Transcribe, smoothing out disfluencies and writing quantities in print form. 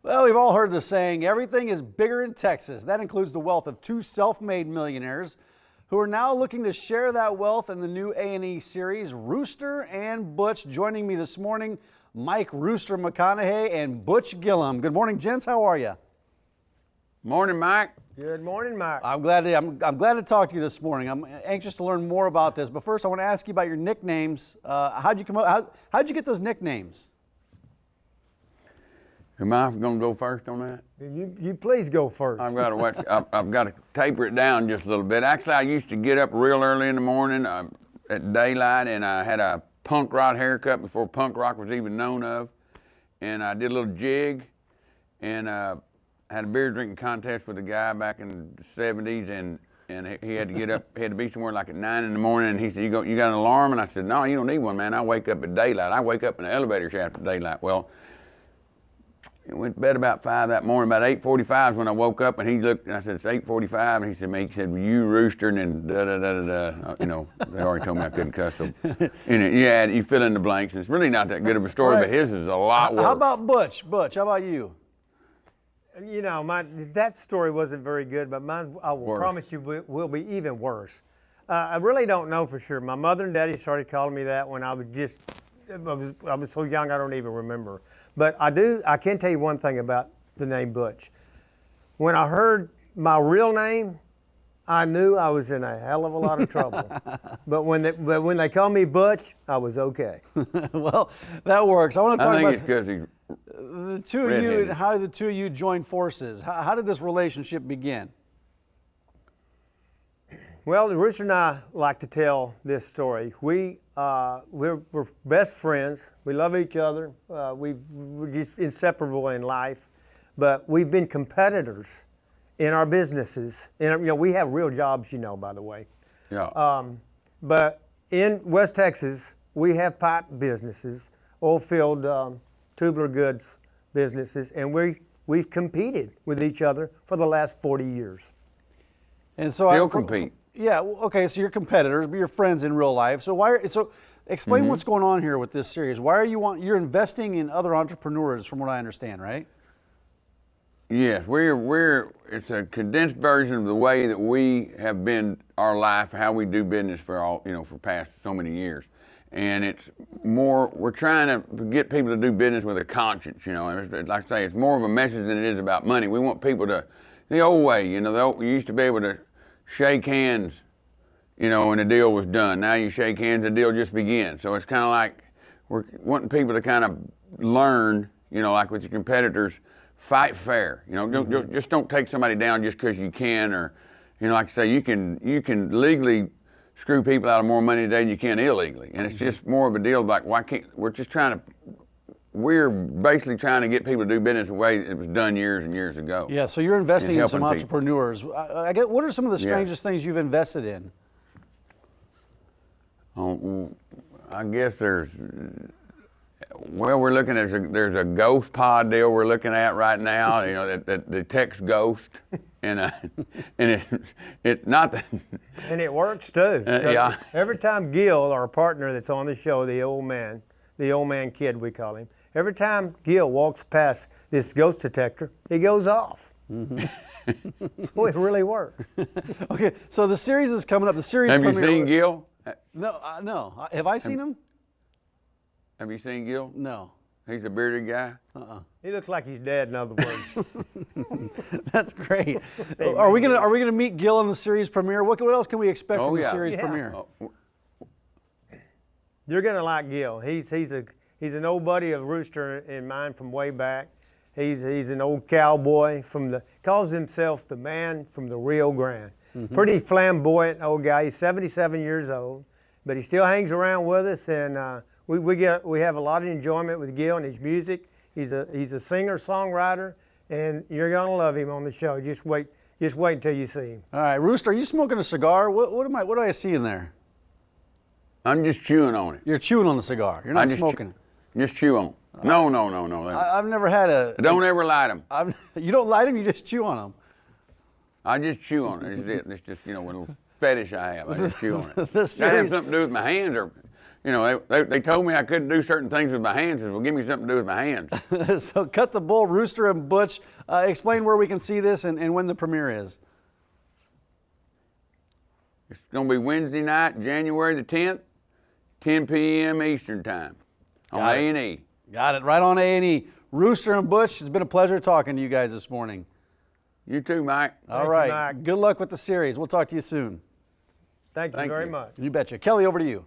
Well, we've all heard the saying, everything is bigger in Texas. That includes the wealth of two self-made millionaires who are now looking to share that wealth in the new A&E series, Rooster and Butch. Joining me this morning, Mike Rooster McConaughey and Butch Gilliam. Good morning, gents. How are you? Morning, Mike. Good morning, Mike. I'm glad to talk to you this morning. I'm anxious to learn more about this. But first, I want to ask you about your nicknames. How'd you get those nicknames? Am I going to go first on that? You please go first. I've got to taper it down just a little bit. Actually, I used to get up real early in the morning at daylight, and I had a punk rock haircut before punk rock was even known of, and I did a little jig, and had a beer drinking contest with a guy back in the 70s, and he had to get up, he had to be somewhere like at 9 in the morning, and he said, you got an alarm? And I said, no, you don't need one, man. I wake up at daylight. I wake up in the elevator shaft at daylight. Well, I went to bed about 5 that morning. About 8:45 is when I woke up, and he looked, and I said, it's 8:45, and he said, well, you Rooster, and then da-da-da-da-da. You know, they already told me I couldn't cuss them. And yeah, you fill in the blanks, and it's really not that good of a story, Right. but his is a lot worse. How about Butch? Butch, how about you? You know, that story wasn't very good, but mine, I will Worse. promise you, will be even worse. I really don't know for sure. My mother and daddy started calling me that when I was so young, I don't even remember. But I can tell you one thing about the name Butch. When I heard my real name, I knew I was in a hell of a lot of trouble. But when they called me Butch, I was okay. Well, that works. I want to talk I think about it's because he's the two of you and how the two of you joined forces. How did this relationship begin? Well, Rooster and I like to tell this story. We're best friends. We love each other. We're just inseparable in life. But we've been competitors in our businesses. And, you know, we have real jobs, you know, by the way. yeah. But in West Texas, we have pipe businesses, oil field, tubular goods businesses, and we've competed with each other for the last 40 years. And so Still compete. Yeah. Okay. So you're competitors, but you're friends in real life. So explain what's going on here with this series. Why are you're investing in other entrepreneurs, from what I understand, right? Yes, it's a condensed version of the way that we have been our life, how we do business for past so many years. And it's more, we're trying to get people to do business with a conscience, you know. And like I say, it's more of a message than it is about money. We want people to, the old way, you know, you used to be able to shake hands, you know, when the deal was done. Now you shake hands, the deal just begins. So it's kind of like we're wanting people to kind of learn, you know, like with your competitors, fight fair. You know, just don't take somebody down just because you can, or, you know, like I say, you can legally screw people out of more money today than you can illegally. And it's just more of a deal of like, we're basically trying to get people to do business the way it was done years and years ago. Yeah. So you're investing in some helping people. entrepreneurs. What are some of the strangest things you've invested in? I guess we're looking at, there's a ghost pod deal we're looking at right now, you know, the text ghost. And it's not that. And it works too. Yeah. Every time Gil, our partner that's on the show, the old man kid we call him, every time Gil walks past this ghost detector, it goes off. So it really works. Okay, so the series is coming up. The series Have you premiere. seen Gil? No, no. Have I seen him? Have you seen Gil? No. He's a bearded guy. He looks like he's dead, in other words. That's great. Are we gonna meet Gil in the series premiere? What else can we expect from the series premiere? You're gonna like Gil. He's an old buddy of Rooster and mine from way back. He's an old cowboy calls himself the man from the Rio Grande. Pretty flamboyant old guy. He's 77 years old, but he still hangs around with us, and we have a lot of enjoyment with Gil and his music. He's a singer songwriter, and you're gonna love him on the show. Just wait until you see him. All right, Rooster, are you smoking a cigar? What do I see in there? I'm just chewing on it. You're chewing on the cigar. You're not smoking it. Just chew on it. No. I've never had Don't ever light them. You don't light them. You just chew on them. I just chew on it. It's just, you know, a little fetish I have. I just chew on it. The That series, have something to do with my hands, or you know, they told me I couldn't do certain things with my hands. Well, give me something to do with my hands. So Cut the Bull, Rooster and Butch. Explain where we can see this and when the premiere is. It's going to be Wednesday night, January the 10th, 10 p.m. Eastern Time on A&E. Got it, right on A&E. Rooster and Butch, it's been a pleasure talking to you guys this morning. You too, Mike. All right, good luck with the series. We'll talk to you soon. Thank you very much. You betcha. Kelly, over to you.